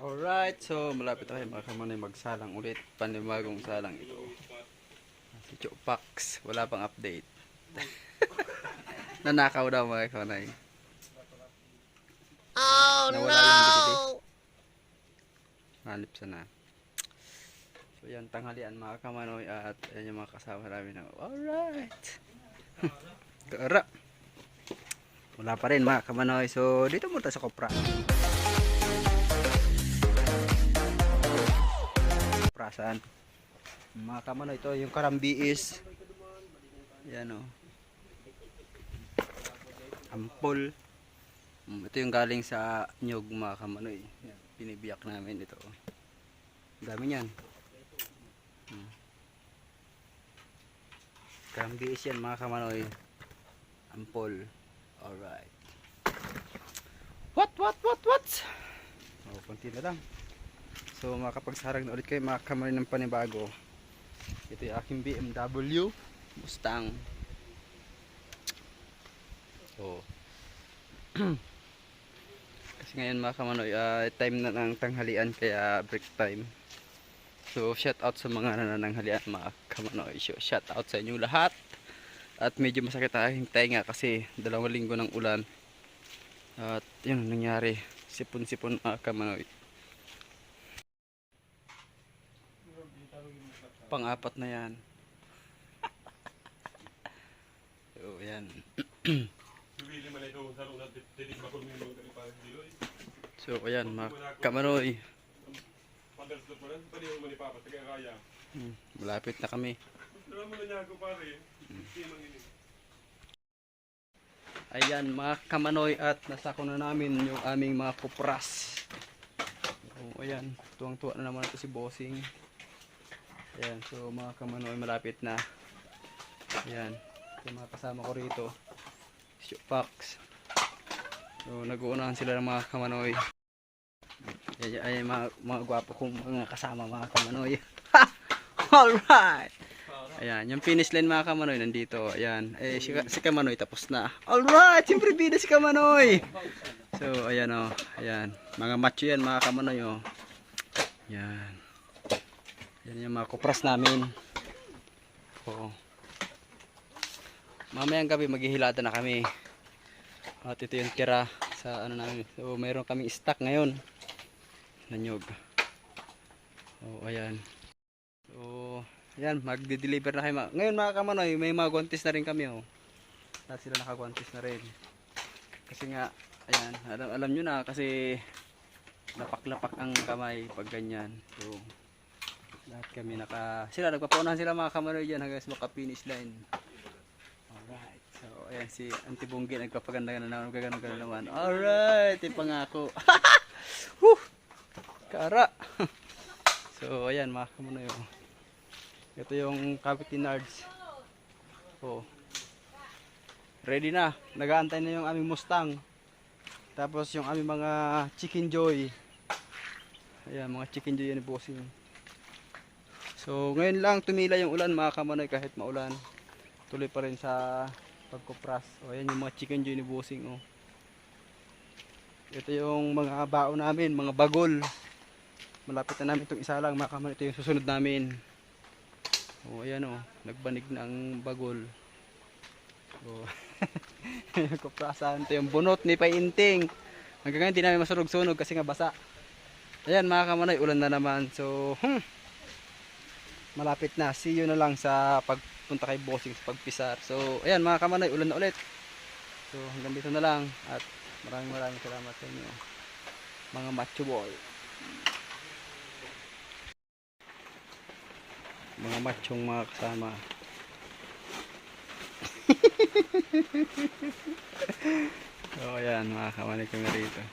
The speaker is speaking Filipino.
Alright, so malapit tayo mga kamanay magsalang ulit. Panibagong salang ito. Si Chopax, wala pang update. Nanakaw daw mga kamanay. Oh Nawala yung bititi. no! Hanip sana. So yan, tanghalian mga kamanoy at yan yung mga kasama namin. Alright. Kara. Wala pa rin mga kamanoy. So dito muna sa Kopra. Saan? Mga kamanoy, ito yung karambiis. Yan o. Ampol. Ito yung galing sa nyog mga kamanoy. Yan, binibiyak namin ito. Dami yan. Karambiis yan mga kamanoy. Ampol. Alright. What? Oh, konti na lang. So makapagsarag na ulit kayo mga kamanoy ng panibago. Ito yung aking BMW Mustang. So kasi ngayon mga kamanoy, time na ng tanghalian kaya break time. So shout out sa mga nanananghalian mga kamanoy. So, shout out sa inyong lahat. At medyo masakit ang aking tainga kasi 2 linggo ng ulan. At yun nangyari, sipon-sipon mga kamanoy. Pang-apat na yan. So yan. So ayan mga kamanoy. Malapit na kami. Ayan mga kamanoy at nasako na namin yung aming mga kupras. So ayan, tuwang-tuwa na naman ito si Bossing. Ayan, so mga kamanoy malapit na. Ayan, yung mga kasama ko rito. Shopax. So nag-uunahan sila ng mga kamanoy. Ayan mga gwapo kong mga kasama mga kamanoy. Alright! Ayan, yung finish line mga kamanoy nandito. Ayan, si kamanoy tapos na. Alright! Siyempre bida si kamanoy! So ayan o, ayan. Mga macho yan mga kamanoy o. Ayan. Yan yung mga kupras namin. Oo. Mamayang gabi maghihilata na kami. At ito yung tira sa ano namin. So mayroon kaming stock ngayon. Nanyog. Oh, ayan. So, ayan, magde-deliver na kayo. Ngayon mga kamanoy, may mga guantes na rin kami oh. Lahat sila naka-guantes na rin. Kasi nga, ayan, alam nyo na kasi lapak-lapak ang kamay pag ganyan. So, lahat kami sila nagpapaunahan sila mga kamanoy dyan hanggang sa maka-finish line. Alright, so ayan si Auntie Bunggi nagpapaganda na naman, gagano naman. Alright, ipangako. Kara. So ayan mga kamanoy oh. Ito yung cavity nards. Oh. Ready na, nag-aantay na yung aming Mustang. Tapos yung aming mga chicken joy. Ayan, mga chicken joy yan ni Bossing. So ngayon lang tumila yung ulan mga kamanoy kahit maulan. Tuloy pa rin sa pagkupras. O ayan yung mga chicken joy ni Bossing oh. Ito yung mga baon namin, mga bagol. Malapit na namin itong isa lang mga kamanoy. Ito yung susunod namin. O ayan oh, nagbanig na ang bagol. O kuprasan. Ito yung bunot ni Painting. Hanggang ngayon hindi namin masunog-sunog kasi nga basa. Ayan mga kamanoy, ulan na naman. So malapit na. See you na lang sa pagpunta kay Bossing sa pagpisar. So ayan mga kamanoy, ulan na ulit. So hanggang dito na lang. At maraming salamat sa inyo mga macho boy. Mga machong mga kasama. So ayan mga kamanoy kami rito.